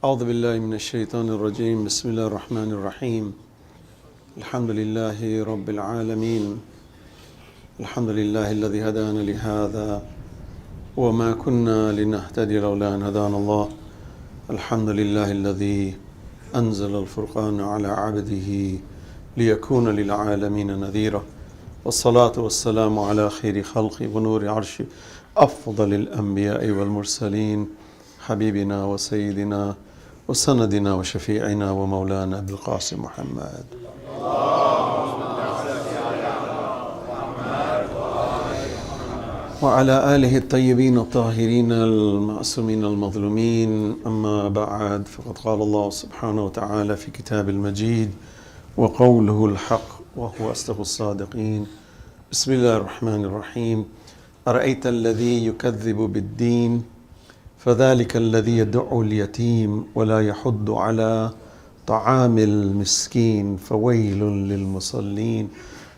أعوذ بالله من الشيطان الرجيم بسم الله الرحمن الرحيم الحمد لله رب العالمين الحمد لله الذي هدانا لهذا وما كنا لنهتدي لولا أن هدانا الله الحمد لله الذي أنزل الفرقان على عبده ليكون للعالمين نذيرا والصلاة والسلام على خير خلق ونور عرش أفضل الأنبياء والمرسلين حبيبنا وسيدنا وسندنا وشفيعنا ومولانا أبي القاسم محمد وعلى آله الطيبين الطاهرين المعصومين المظلومين أما بعد فقد قال الله سبحانه وتعالى في كتاب المجيد وقوله الحق وهو أصدق الصادقين بسم الله الرحمن الرحيم أرأيت الذي يكذب بالدين فذلك الذي يدعو اليتيم ولا يحض على طعام المسكين فويل للمصلين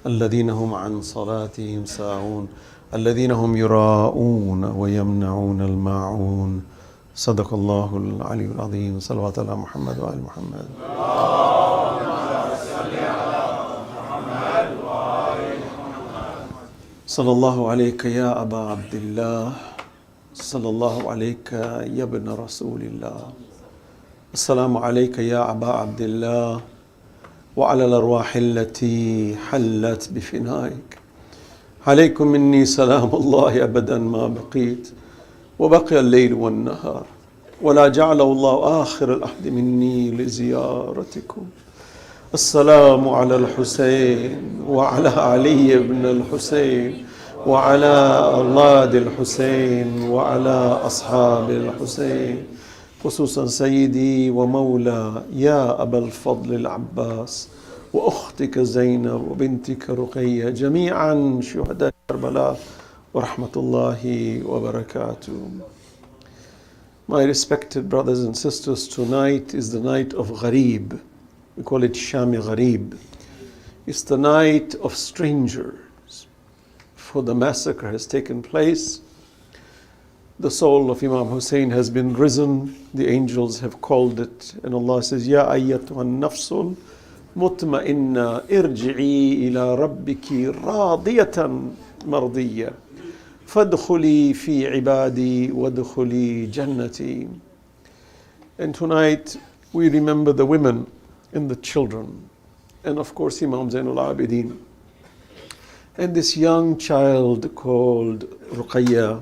الذين هم عن صلاتهم ساهون الذين هم يراءون ويمنعون الماعون صدق الله العلي العظيم صلوات على محمد وآل محمد صلى الله عليك يا أبا عبد الله صلى الله عليك يا ابن رسول الله السلام عليك يا أبا عبد الله وعلى الأرواح التي حلت بفنائك عليكم مني سلام الله أبدا ما بقيت وبقي الليل والنهار ولا جعله الله آخر العهد مني لزيارتكم السلام على الحسين وعلى علي بن الحسين وعلى أولاد الحسين وعلى أصحاب الحسين خصوصا سيدي ومولى يا أبا الفضل العباس وأختك زينب وبنتك رقية جميعا شهداء كربلاء ورحمة الله وبركاته. My respected brothers and sisters, tonight is the night of Gharib. We call it Sham-e-Ghariban. It's the night of strangers. For the massacre has taken place. The soul of Imam Hussein has been risen. The angels have called it. And Allah says, Ya ayyatuhan nafsul mutma'inna irji'i ila rabbiki radiyatan mardiyya. Fadkhuli fi ibadi wadkhuli jannati. And tonight we remember the women and the children. And of course Imam Zainul Abidin. And this young child called Ruqayya,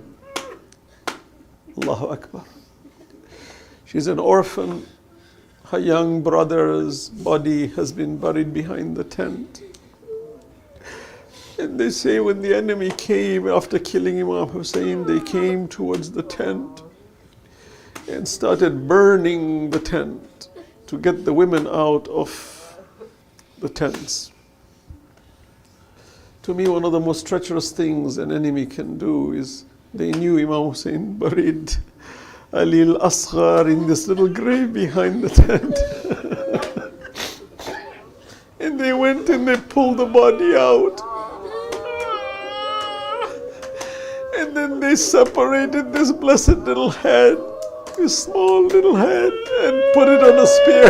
Allahu Akbar. She's an orphan. Her young brother's body has been buried behind the tent. And they say when the enemy came after killing Imam Hussein, they came towards the tent and started burning the tent to get the women out of the tents. To me, one of the most treacherous things an enemy can do is they knew Imam Hussein buried Ali al-Asghar in this little grave behind the tent. And they went and they pulled the body out. And then they separated this blessed little head, this small little head, and put it on a spear.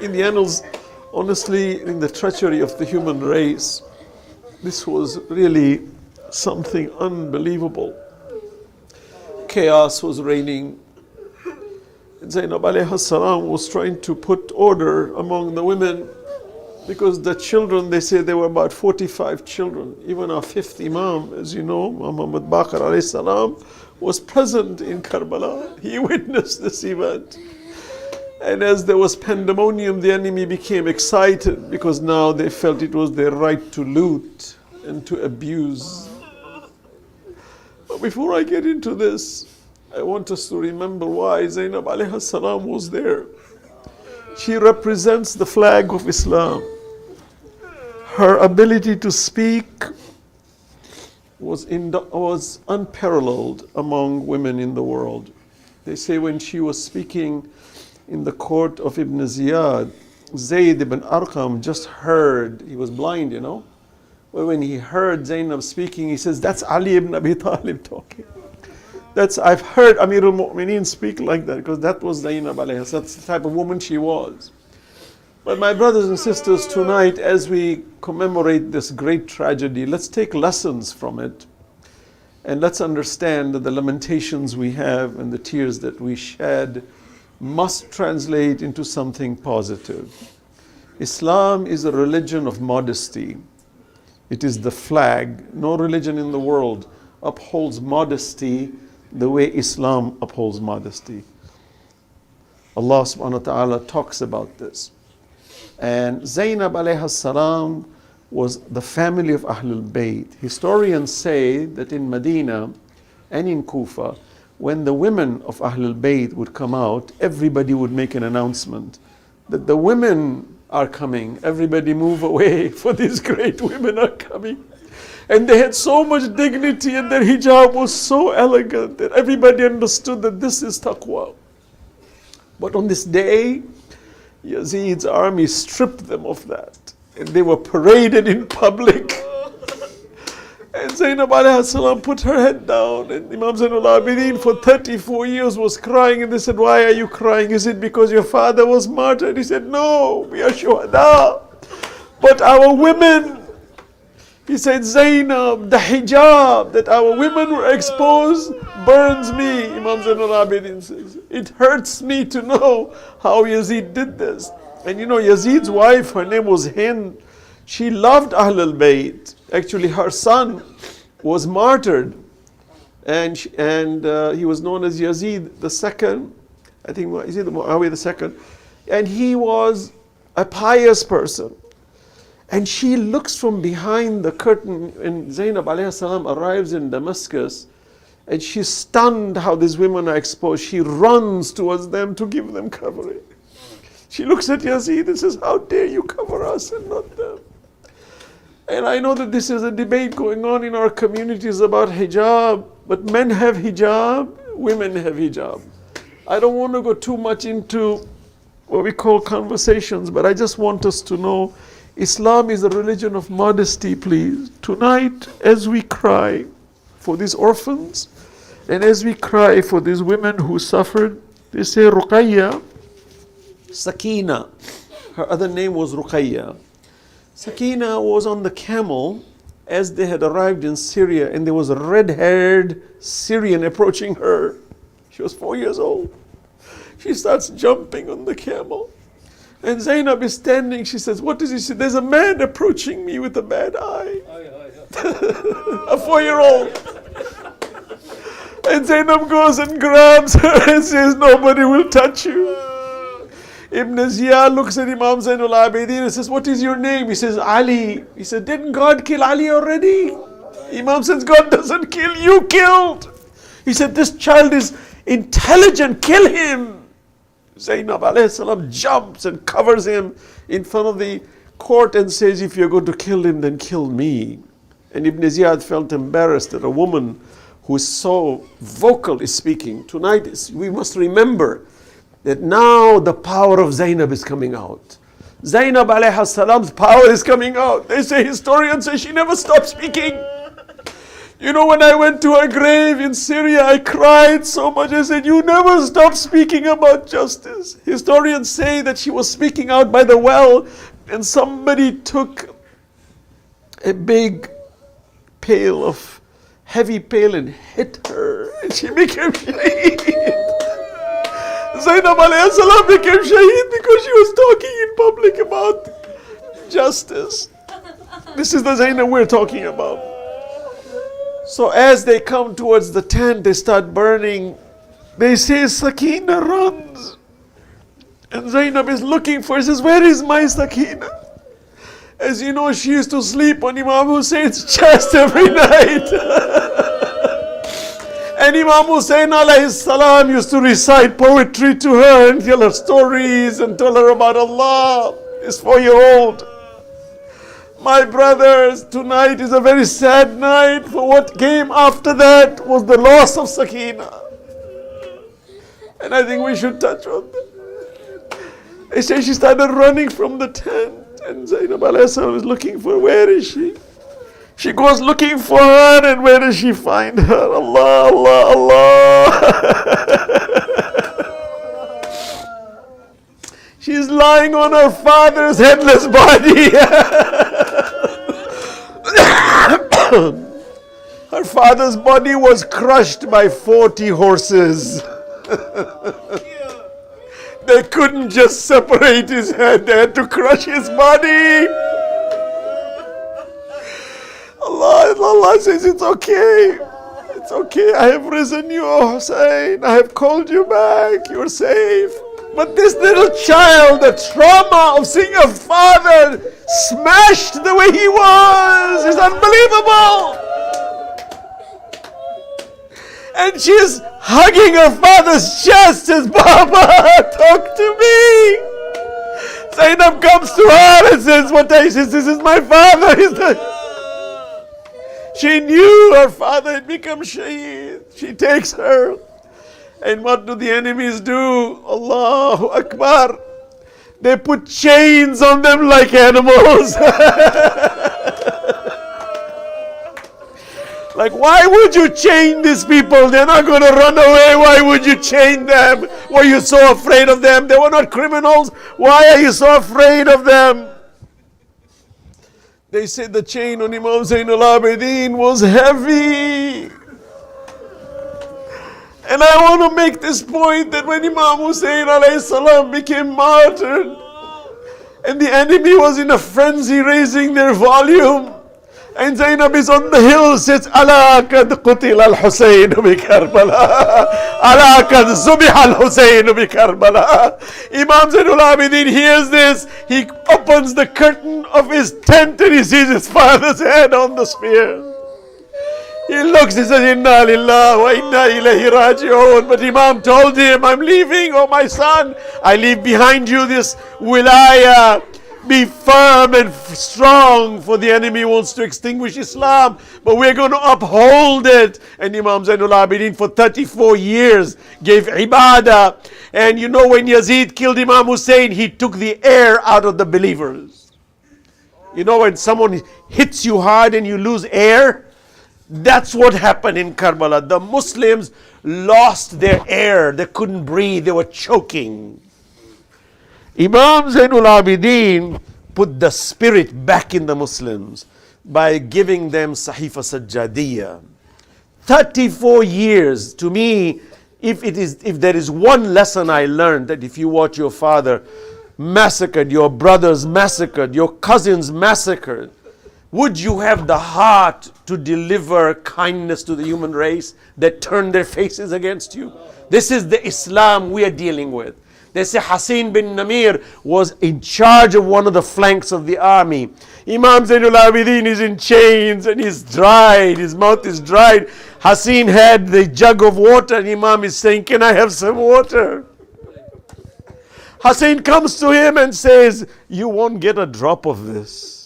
In the annals, honestly, in the treachery of the human race, this was really something unbelievable. Chaos was reigning. Zaynab alayhi salam was trying to put order among the women because the children, they say there were about 45 children. Even our fifth Imam, as you know, Muhammad Baqir alayhi salam, was present in Karbala. He witnessed this event. And as there was pandemonium, the enemy became excited because now they felt it was their right to loot and to abuse. But before I get into this, I want us to remember why Zaynab alayhi salam was there. She represents the flag of Islam. Her ability to speak was unparalleled among women in the world. They say when she was speaking in the court of Ibn Ziyad, Zayd ibn Arqam just heard, he was blind, you know. But when he heard Zaynab speaking, he says, that's Ali ibn Abi Talib talking. I've heard Amirul Mu'mineen speak like that, because that was Zaynab alayhi salam. That's the type of woman she was. But my brothers and sisters, tonight as we commemorate this great tragedy, let's take lessons from it. And let's understand that the lamentations we have and the tears that we shed must translate into something positive. Islam is a religion of modesty. It is the flag. No religion in the world upholds modesty the way Islam upholds modesty. Allah subhanahu wa ta'ala talks about this. And Zaynab alayhi salam was the family of Ahlul Bayt. Historians say that in Medina and in Kufa, when the women of Ahlul Bayt would come out, everybody would make an announcement that the women are coming. Everybody move away, for these great women are coming. And they had so much dignity, and their hijab was so elegant that everybody understood that this is taqwa. But on this day, Yazid's army stripped them of that. And they were paraded in public. And Zaynab alayhi salam put her head down, and Imam Zainul Abidin for 34 years was crying, and they said, why are you crying? Is it because your father was martyred? He said, no, we are shuhada. But our women, he said, Zaynab, the hijab that our women were exposed burns me. Imam Zainul Abidin says, it hurts me to know how Yazid did this. And you know, Yazid's wife, her name was Hind. She loved Ahlul Bayt. Actually, her son was martyred, and he was known as Yazid the second. I think Yazid Muawiyah the second, and he was a pious person. And she looks from behind the curtain, and Zaynab alayhi salam arrives in Damascus, and she's stunned how these women are exposed. She runs towards them to give them covering. She looks at Yazid and says, how dare you cover us and not them? And I know that this is a debate going on in our communities about hijab, but men have hijab, women have hijab. I don't want to go too much into what we call conversations, but I just want us to know Islam is a religion of modesty, please. Tonight, as we cry for these orphans, and as we cry for these women who suffered, they say Ruqayya, Sakina, her other name was Ruqayya. Sakina was on the camel as they had arrived in Syria, and there was a red-haired Syrian approaching her. She was 4 years old. She starts jumping on the camel. And Zaynab is standing. She says, what is he? She said, there's a man approaching me with a bad eye. A 4-year-old. And Zaynab goes and grabs her and says, nobody will touch you. Ibn Ziyad looks at Imam Zainul Abidin and says, what is your name? He says, Ali. He said, didn't God kill Ali already? Imam says, God doesn't kill, you killed. He said, this child is intelligent, kill him. Zaynab alayhi salam jumps and covers him in front of the court and says, if you're going to kill him, then kill me. And Ibn Ziyad felt embarrassed that a woman who is so vocal is speaking. Tonight, we must remember that now the power of Zaynab is coming out. Zaynab alayhi salam's power is coming out. They say, historians say she never stopped speaking. You know, when I went to her grave in Syria, I cried so much. I said, you never stop speaking about justice. Historians say that she was speaking out by the well, and somebody took a big heavy pail and hit her, and she became shaheed. Zaynab alayhi salam became shaheed because she was talking in public about justice. This is the Zaynab we're talking about. So as they come towards the tent, they start burning. They say, Sakina runs. And Zaynab is looking for her. She says, where is my Sakina? As you know, she used to sleep on Imam Hussein's chest every night. And Imam Hussein alayhi salam used to recite poetry to her and tell her stories and tell her about Allah. This 4-year-old. My brothers, tonight is a very sad night, for what came after that was the loss of Sakina. And I think we should touch on that. They say she started running from the tent, and Zaynab alayhi salam was looking for her. Where is she? She goes looking for her, and where does she find her? Allah, Allah, Allah. She's lying on her father's headless body. Her father's body was crushed by 40 horses. They couldn't just separate his head, they had to crush his body. Allah says, it's okay. It's okay. I have risen you, O Hussein. I have called you back. You're safe. But this little child, the trauma of seeing a father smashed the way he was is unbelievable. And she's hugging her father's chest, says, Baba, talk to me. Zaynab comes to her and says, what I says, this is my father. She knew her father had become shaheed. She takes her. And what do the enemies do? Allahu Akbar. They put chains on them like animals. Like, why would you chain these people? They're not going to run away. Why would you chain them? Were you so afraid of them? They were not criminals. Why are you so afraid of them? They said the chain on Imam Zainul Abidin was heavy. And I want to make this point that when Imam Hussein alayhi salam became martyred, and the enemy was in a frenzy raising their volume, and Zaynab is on the hill, says, Ala kad qutil al-Husayn bi Karbala. Ala kad zubih al-Husayn bi Karbala. Imam Zainul Abidin hears this. He opens the curtain of his tent and he sees his father's head on the spear. He looks, he says, Inna lillah wa inna ilayhi raji'un. But Imam told him, I'm leaving, oh my son. I leave behind you this wilayah. Be firm and strong, for the enemy wants to extinguish Islam, but we're going to uphold it. And Imam Zainul Abidin for 34 years gave ibadah. And you know, when Yazid killed Imam Hussein, he took the air out of the believers. You know, when someone hits you hard and you lose air, that's what happened in Karbala. The Muslims lost their air. They couldn't breathe. They were choking. Imam Zainul Abidin put the spirit back in the Muslims by giving them Sahifa Sajjadiyya. 34 years. To me, if there is one lesson I learned, that if you watch your father massacred, your brothers massacred, your cousins massacred, would you have the heart to deliver kindness to the human race that turned their faces against you? This is the Islam we are dealing with. They say Hassanain bin Namir was in charge of one of the flanks of the army. Imam Zainul Abidin is in chains and he's dried, his mouth is dried. Hassanain had the jug of water and Imam is saying, can I have some water? Hassanain comes to him and says, you won't get a drop of this.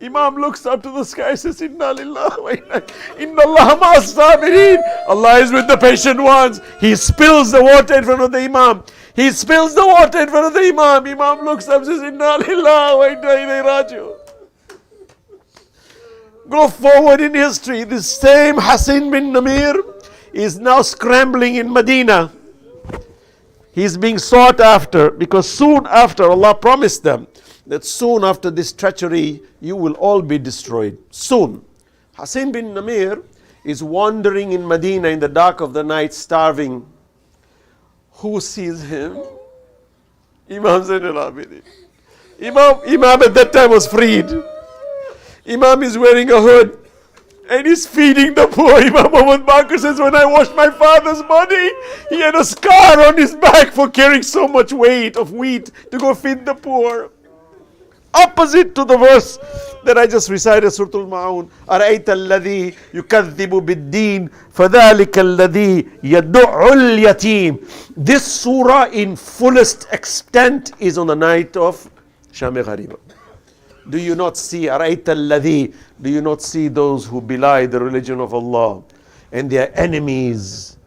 Imam looks up to the sky and says, Inna lillahi wa inna Allah ma'as sabirin. Allah is with the patient ones. He spills the water in front of the Imam. He spills the water in front of the Imam. Imam looks up and says, Inna lillahi wa inna ilayhi raji'un. Go forward in history. This same Hassanain bin Namir is now scrambling in Medina. He's being sought after because soon after, Allah promised them that soon after this treachery, you will all be destroyed. Soon. Hassanain bin Namir is wandering in Medina in the dark of the night, starving. Who sees him? Imam Zainul Abidin. Imam at that time was freed. Imam is wearing a hood and he's feeding the poor. Imam Muhammad Baqir says, when I washed my father's body, he had a scar on his back for carrying so much weight of wheat to go feed the poor. Opposite to the verse that I just recited, Surah Al-Ma'un. أَرَأَيْتَ الَّذِي يُكَذِّبُ بِالدِّينِ فَذَلِكَ الَّذِي يَدُعُّ الْيَتِيمِ. This surah in fullest extent is on the night of Sham-e-Ghariban. Do you not see, أَرَأَيْتَ الَّذِي, do you not see those who belie the religion of Allah and they are enemies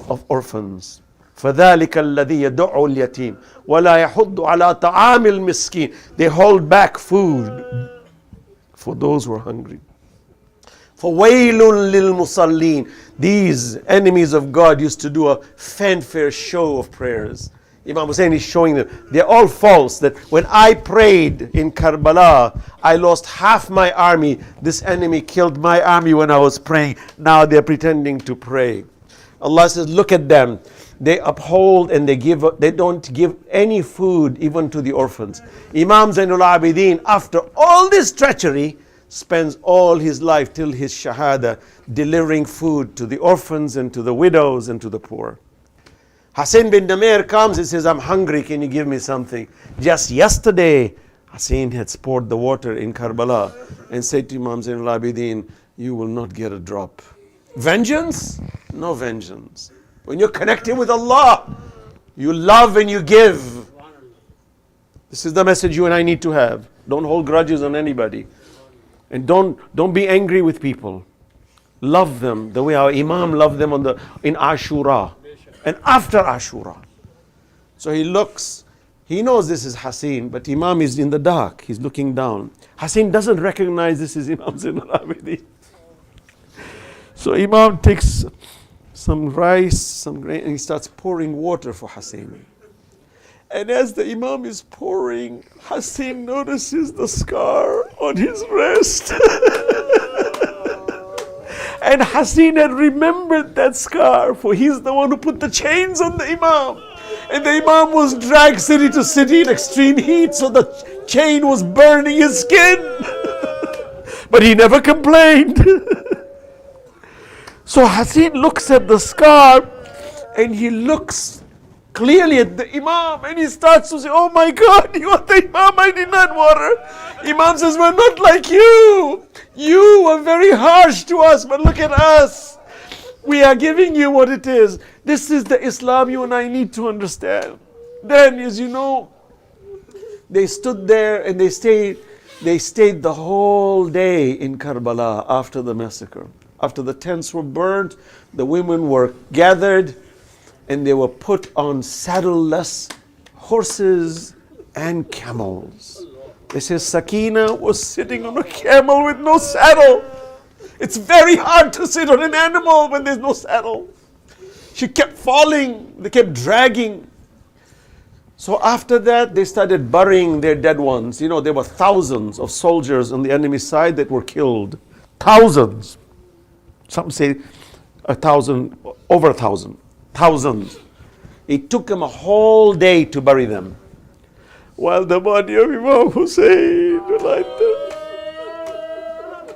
of orphans? فَذَلِكَ الَّذِي يَدُعُّ الْيَتِيمِ وَلَا يَحُضُّ عَلَىٰ طَعَامِ الْمِسْكِينِ. They hold back food for those who are hungry. فَوَيْلٌ لِلْمُصَلِّينَ. These enemies of God used to do a fanfare show of prayers. Imam Hussein is showing them, they're all false. That when I prayed in Karbala, I lost half my army. This enemy killed my army when I was praying. Now they're pretending to pray. Allah says, look at them. They uphold and they don't give any food even to the orphans. Imam Zainul Abidin, after all this treachery, spends all his life till his shahada delivering food to the orphans and to the widows and to the poor. Hassan bin Namir comes and says, I'm hungry, can you give me something? Just yesterday, Hassan had poured the water in Karbala and said to Imam Zainul Abidin, you will not get a drop. Vengeance? No vengeance. When you're connected with Allah, you love and you give. This is the message you and I need to have. Don't hold grudges on anybody. And don't be angry with people. Love them the way our Imam loved them in Ashura and after Ashura. So he looks, he knows this is Hassan, but Imam is in the dark. He's looking down. Hassan doesn't recognize this is Imam Zainul Abidin. So Imam takes some rice, some grain, and he starts pouring water for Hassan. And as the Imam is pouring, Hassan notices the scar on his breast. And Hassan had remembered that scar, for he's the one who put the chains on the Imam. And the Imam was dragged city to city in extreme heat, so the chain was burning his skin. But he never complained. So Hassan looks at the scar and he looks clearly at the Imam and he starts to say, oh my God, you are the Imam I did not water. Imam says, we're not like you. You were very harsh to us, but look at us. We are giving you what it is. This is the Islam you and I need to understand. Then, as you know, they stood there and they stayed the whole day in Karbala after the massacre. After the tents were burnt, the women were gathered and they were put on saddle-less horses and camels. They say Sakina was sitting on a camel with no saddle. It's very hard to sit on an animal when there's no saddle. She kept falling, they kept dragging. So after that, they started burying their dead ones. You know, there were thousands of soldiers on the enemy side that were killed. Thousands. Some say 1,000, over 1,000. Thousands. It took them a whole day to bury them. While the body of Imam Hussein was like that.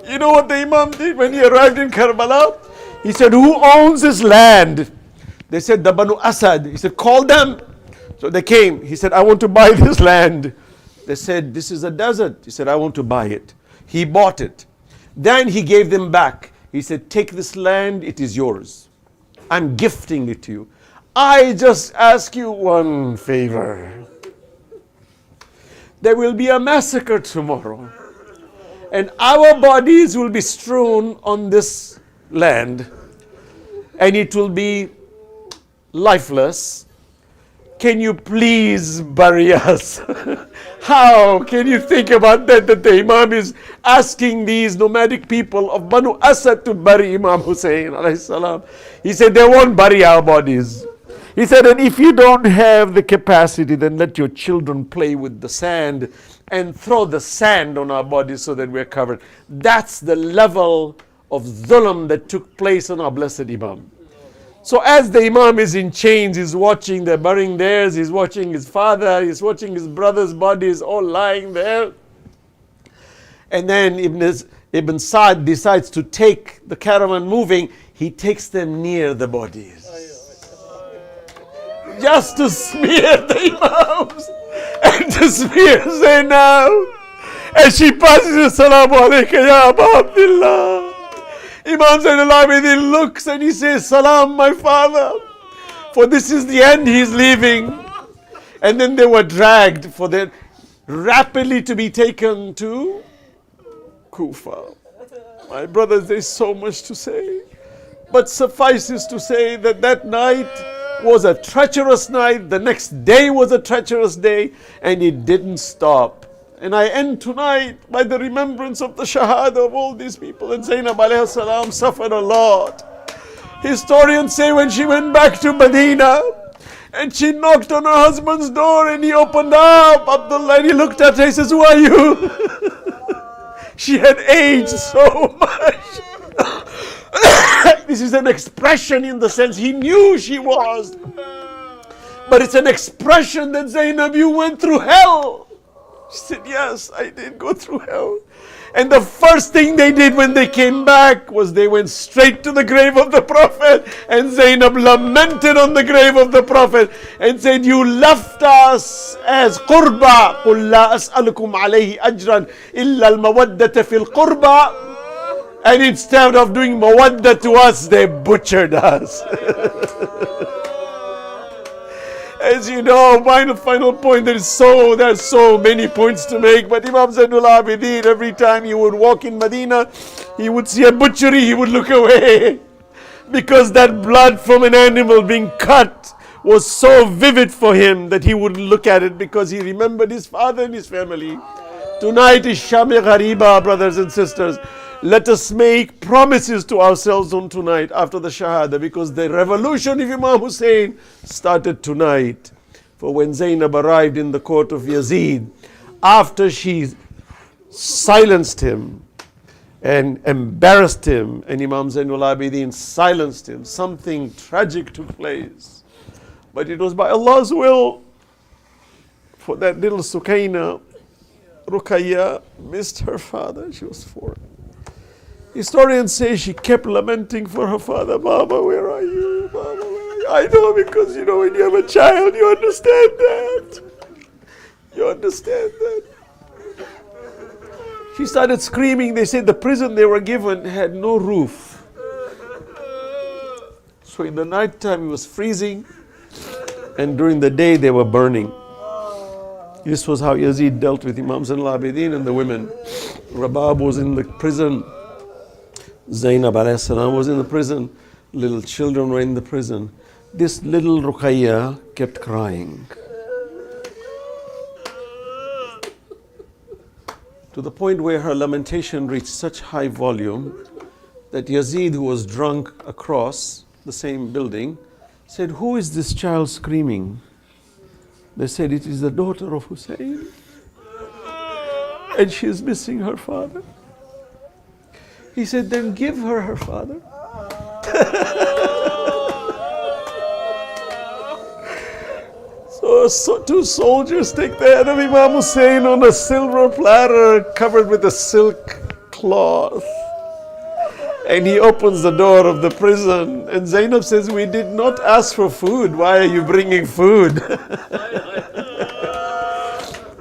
You know what the Imam did when he arrived in Karbala? He said, who owns this land? They said, the Banu Asad. He said, call them. So they came. He said, I want to buy this land. They said, this is a desert. He said, I want to buy it. He bought it. Then he gave them back. He said, take this land, it is yours. I'm gifting it to you. I just ask you one favor. There will be a massacre tomorrow. And our bodies will be strewn on this land. And it will be lifeless. Can you please bury us? How can you think about that the Imam is asking these nomadic people of Banu Asad to bury Imam Hussein alayhi salam? He said, they won't bury our bodies. He said, and if you don't have the capacity, then let your children play with the sand and throw the sand on our bodies so that we're covered. That's the level of dhulm that took place on our blessed Imam. So as the Imam is in chains, he's watching, they're burying theirs, he's watching his father, he's watching his brother's bodies all lying there. And then Ibn Sa'd decides to take the caravan moving, he takes them near the bodies. Just to smear the Imams and to smear Zaynab. And she passes, Assalamu alaikum ya Aba Abdullah. Imam Zainul Abidin looks and he says, Salam, my father. For this is the end, he is leaving. And then they were dragged for their rapidly to be taken to Kufa. My brothers, there's so much to say. But suffices to say that that night was a treacherous night. The next day was a treacherous day. And it didn't stop And I end tonight by the remembrance of the shahada of all these people. And Zaynab alayhi salam suffered a lot. Historians say when she went back to Medina and she knocked on her husband's door and he opened up, Abdullah, and he looked at her, he says, "Who are you?" She had aged so much. This is an expression in the sense he knew she was. But it's an expression that Zaynab, you went through hell. She said, "Yes, I did go through hell." And the first thing they did when they came back was they went straight to the grave of the Prophet, and Zaynab lamented on the grave of the Prophet and said, "You left us as qurba. قُلْ لَا أَسْأَلُكُمْ عَلَيْهِ أَجْرًا إِلَّا الْمَوَدَّةَ فِي الْقُرْبَى." And instead of doing mawadda to us, they butchered us. As you know, final point, there's so many points to make, but Imam Zainul Abidin, every time he would walk in Medina, he would see a butchery, he would look away. Because that blood from an animal being cut was so vivid for him that he wouldn't look at it, because he remembered his father and his family. Tonight is Sham-e-Ghariban, brothers and sisters. Let us make promises to ourselves on tonight after the Shahada, because the revolution of Imam Hussein started tonight. For when Zaynab arrived in the court of Yazid, after she silenced him and embarrassed him, and Imam Zainul Abidin silenced him, something tragic took place. But it was by Allah's will. For that little Sakina, Ruqayya, missed her father. She was 4. Historians say she kept lamenting for her father. "Baba, where are you? Baba, where are you?" I know, because when you have a child, you understand that. You understand that. She started screaming. They said the prison they were given had no roof. So in the night time it was freezing, and during the day they were burning. This was how Yazid dealt with Imam Zainul Abidin and the women. Rabab was in the prison. Zaynab alayhi salam was in the prison. Little children were in the prison. This little Ruqayya kept crying. To the point where her lamentation reached such high volume that Yazid, who was drunk across the same building, said, "Who is this child screaming?" They said, "It is the daughter of Hussein, and she is missing her father." He said, "Then give her her father." So 2 soldiers take the head of Imam Hussein on a silver platter covered with a silk cloth. And he opens the door of the prison. And Zaynab says, "We did not ask for food. Why are you bringing food?"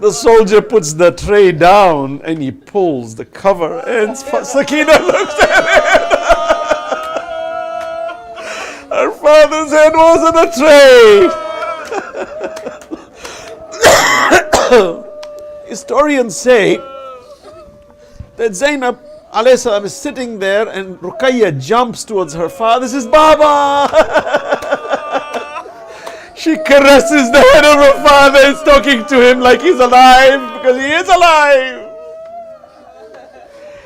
The soldier puts the tray down and he pulls the cover, and Sakina looks at it. Her father's head was on a tray. Historians say that Zaynab alayhi salam is sitting there, and Ruqayya jumps towards her father, says, "Baba!" She caresses the head of her father, is talking to him like he's alive, because he is alive.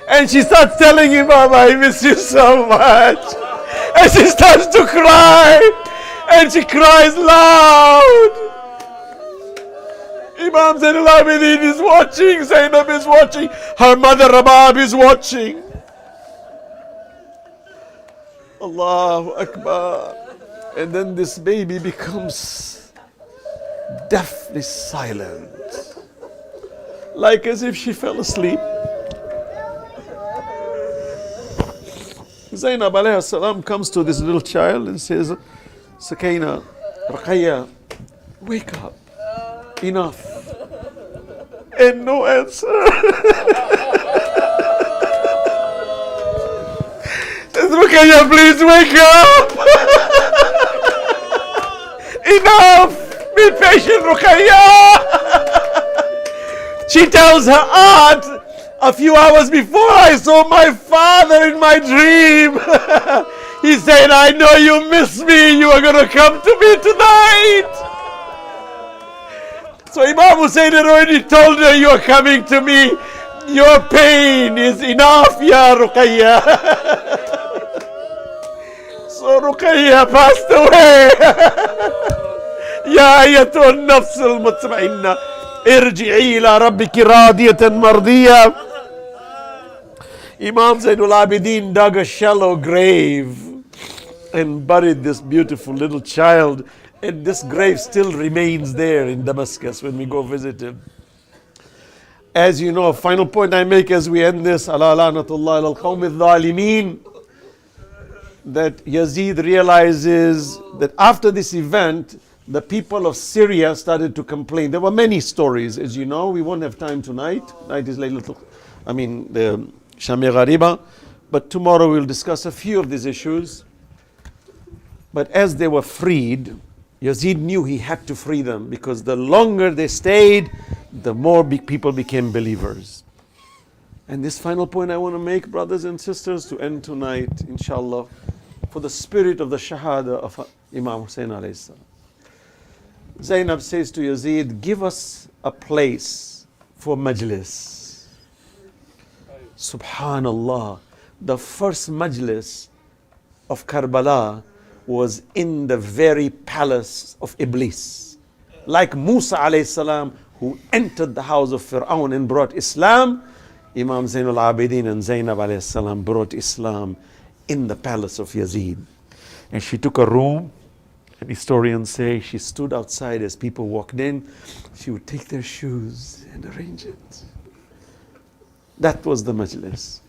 And she starts telling him, "Baba, I miss you so much." And she starts to cry, and she cries loud. Imam Zainul Abidin is watching, Zaynab is watching, her mother Rabab is watching. Allahu Akbar. And then this baby becomes deathly silent, like as if she fell asleep. Zaynab alayhi salam comes to this little child and says, "Sakina, Ruqayya, wake up, enough." And no answer. Says, "Ruqayya, please wake up." Enough! Be patient, Ruqayya! She tells her aunt, "A few hours before I saw my father in my dream. He said, 'I know you miss me. You are going to come to me tonight.'" So Imam Hussein had already told her, you are coming to me. Your pain is enough, Ya Ruqayya. So Ruqayya passed away. Ya ayatul nafs al-mutma'inna. Irji'i ila rabbiki radiyatan mardiyya. Imam Zainul Abidin dug a shallow grave and buried this beautiful little child. And this grave still remains there in Damascus when we go visit him. As you know, a final point I make as we end this, ala la'natullah al-qawm al-zalimeen, that Yazid realizes that after this event, the people of Syria started to complain. There were many stories, as you know. We won't have time tonight. Tonight is the Sham-e-Ghariban. But tomorrow we'll discuss a few of these issues. But as they were freed, Yazid knew he had to free them, because the longer they stayed, the more people became believers. And this final point I want to make, brothers and sisters, to end tonight, inshallah, for the spirit of the Shahada of Imam Hussein alayhi salam. Zaynab says to Yazid, give us a place for Majlis. Subhanallah, the first Majlis of Karbala was in the very palace of Iblis. Like Musa alayhi salam, who entered the house of Fir'aun and brought Islam, Imam Zainul Abidin and Zaynab alayhi salam brought Islam in the palace of Yazid. And she took a room, and historians say she stood outside as people walked in. She would take their shoes and arrange it. That was the majlis.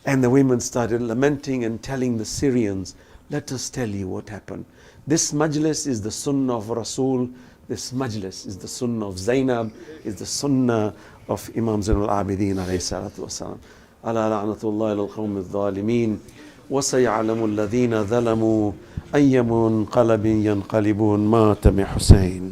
And the women started lamenting and telling the Syrians, let us tell you what happened. This majlis is the sunnah of Rasul. This majlis is the sunnah of Zaynab, is the sunnah of Imam Zainul Abidin alayhi salatu wasalam. Ala la'natullahi al-qawm al-zalimin. وسيعلم الذين ظلموا أي منقلب ينقلبون مات بحسين.